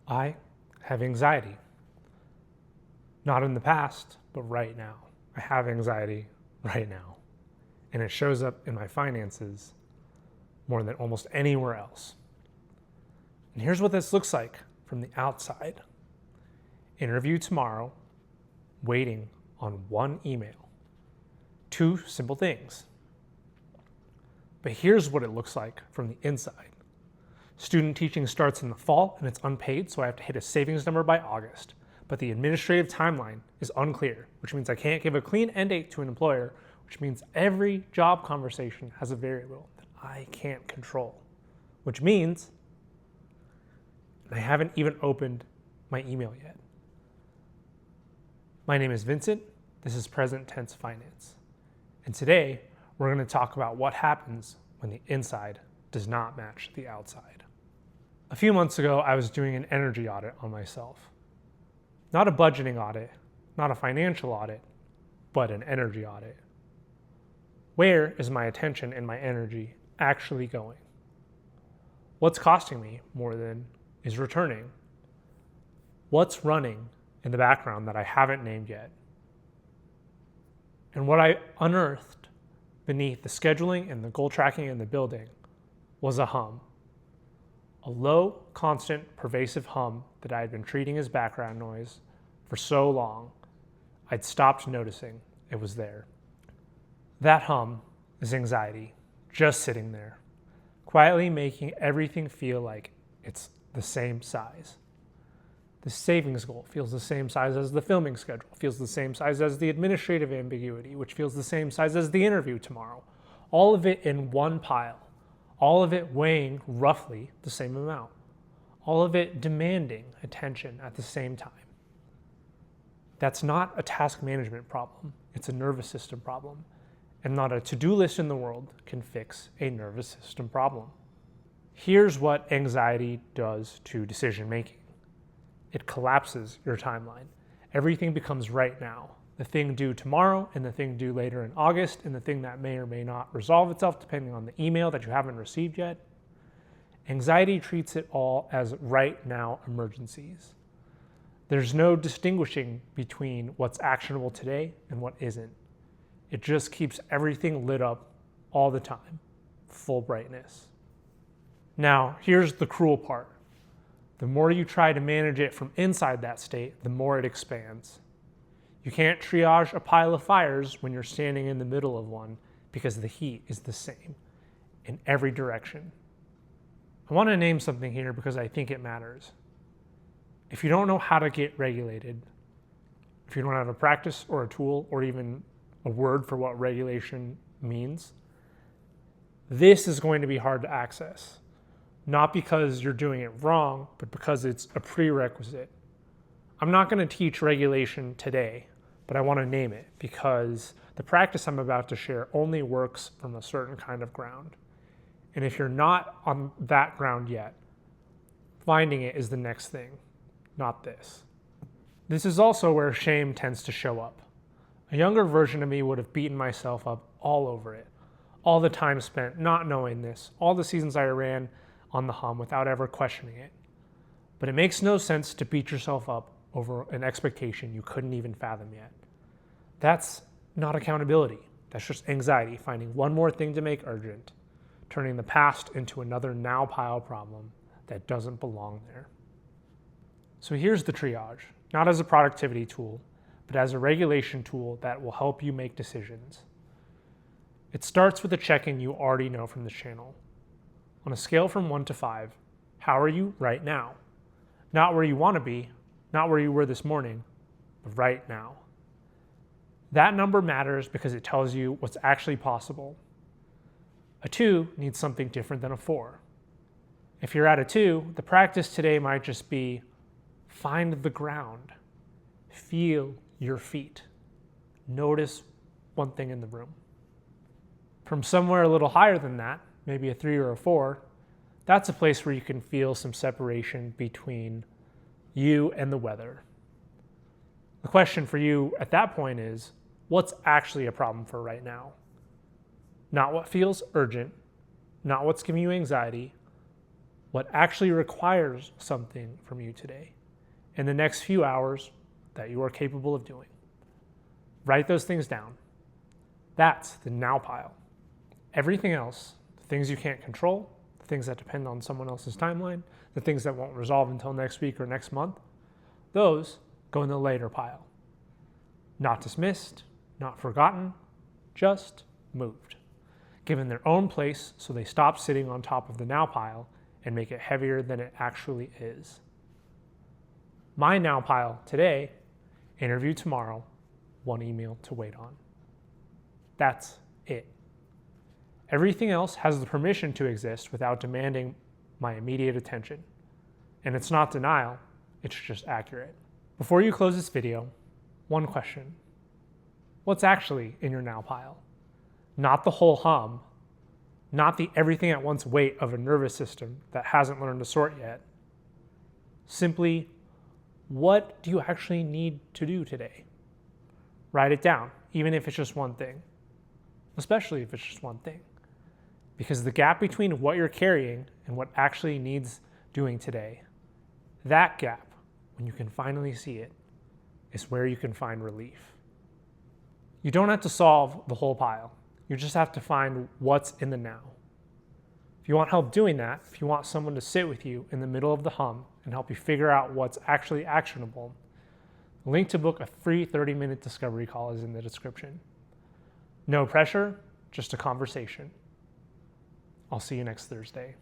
I have anxiety. Not in the past, but right now. I have anxiety right now. And it shows up in my finances more than almost anywhere else. And here's what this looks like from the outside. Interview tomorrow, waiting on one email. 2 simple things. But here's what it looks like from the inside. Student teaching starts in the fall and it's unpaid, so I have to hit a savings number by August. But the administrative timeline is unclear, which means I can't give a clean end date to an employer, which means every job conversation has a variable that I can't control, which means I haven't even opened my email yet. My name is Vincent. This is Present Tense Finance. And today, we're going to talk about what happens when the inside does not match the outside. A few months ago, I was doing an energy audit on myself. Not a budgeting audit, not a financial audit, but an energy audit. Where is my attention and my energy actually going? What's costing me more than is returning? What's running in the background that I haven't named yet? And what I unearthed beneath the scheduling and the goal tracking and the building was a hum. A low, constant, pervasive hum that I had been treating as background noise for so long, I'd stopped noticing it was there. That hum is anxiety, just sitting there, quietly making everything feel like it's the same size. The savings goal feels the same size as the filming schedule, feels the same size as the administrative ambiguity, which feels the same size as the interview tomorrow. All of it in one pile. All of it weighing roughly the same amount. All of it demanding attention at the same time. That's not a task management problem. It's a nervous system problem. And not a to-do list in the world can fix a nervous system problem. Here's what anxiety does to decision making. It collapses your timeline. Everything becomes right now. The thing due tomorrow and the thing due later in August and the thing that may or may not resolve itself depending on the email that you haven't received yet. Anxiety treats it all as right now emergencies. There's no distinguishing between what's actionable today and what isn't. It just keeps everything lit up all the time, full brightness. Now, here's the cruel part. The more you try to manage it from inside that state, the more it expands. You can't triage a pile of fires when you're standing in the middle of one because the heat is the same in every direction. I want to name something here because I think it matters. If you don't know how to get regulated, if you don't have a practice or a tool or even a word for what regulation means, this is going to be hard to access. Not because you're doing it wrong, but because it's a prerequisite. I'm not going to teach regulation today, but I want to name it because the practice I'm about to share only works from a certain kind of ground. And if you're not on that ground yet, finding it is the next thing, not this. This is also where shame tends to show up. A younger version of me would have beaten myself up all over it. All the time spent not knowing this, all the seasons I ran on the hum without ever questioning it. But it makes no sense to beat yourself up over an expectation you couldn't even fathom yet. That's not accountability. That's just anxiety, finding one more thing to make urgent, turning the past into another now pile problem that doesn't belong there. So here's the triage, not as a productivity tool, but as a regulation tool that will help you make decisions. It starts with a check-in you already know from this channel. On a scale from 1 to 5, how are you right now? Not where you want to be, not where you were this morning, but right now. That number matters because it tells you what's actually possible. A 2 needs something different than a 4. If you're at a 2, the practice today might just be find the ground, feel your feet, notice one thing in the room. From somewhere a little higher than that, maybe a 3 or a 4, that's a place where you can feel some separation between you and the weather. The question for you at that point is, what's actually a problem for right now? Not what feels urgent, not what's giving you anxiety, what actually requires something from you today in the next few hours that you are capable of doing. Write those things down. That's the now pile. Everything else, the things you can't control, the things that depend on someone else's timeline, the things that won't resolve until next week or next month, those go in the later pile. Not dismissed, not forgotten, just moved. Given their own place so they stop sitting on top of the now pile and make it heavier than it actually is. My now pile today, interview tomorrow, one email to wait on. That's it. Everything else has the permission to exist without demanding my immediate attention. And it's not denial, it's just accurate. Before you close this video, one question. What's actually in your now pile? Not the whole hum, not the everything at once weight of a nervous system that hasn't learned to sort yet. Simply, what do you actually need to do today? Write it down, even if it's just one thing. Especially if it's just one thing. Because the gap between what you're carrying and what actually needs doing today, that gap, when you can finally see it, is where you can find relief. You don't have to solve the whole pile. You just have to find what's in the now. If you want help doing that, if you want someone to sit with you in the middle of the hum and help you figure out what's actually actionable, the link to book a free 30-minute discovery call is in the description. No pressure, just a conversation. I'll see you next Thursday.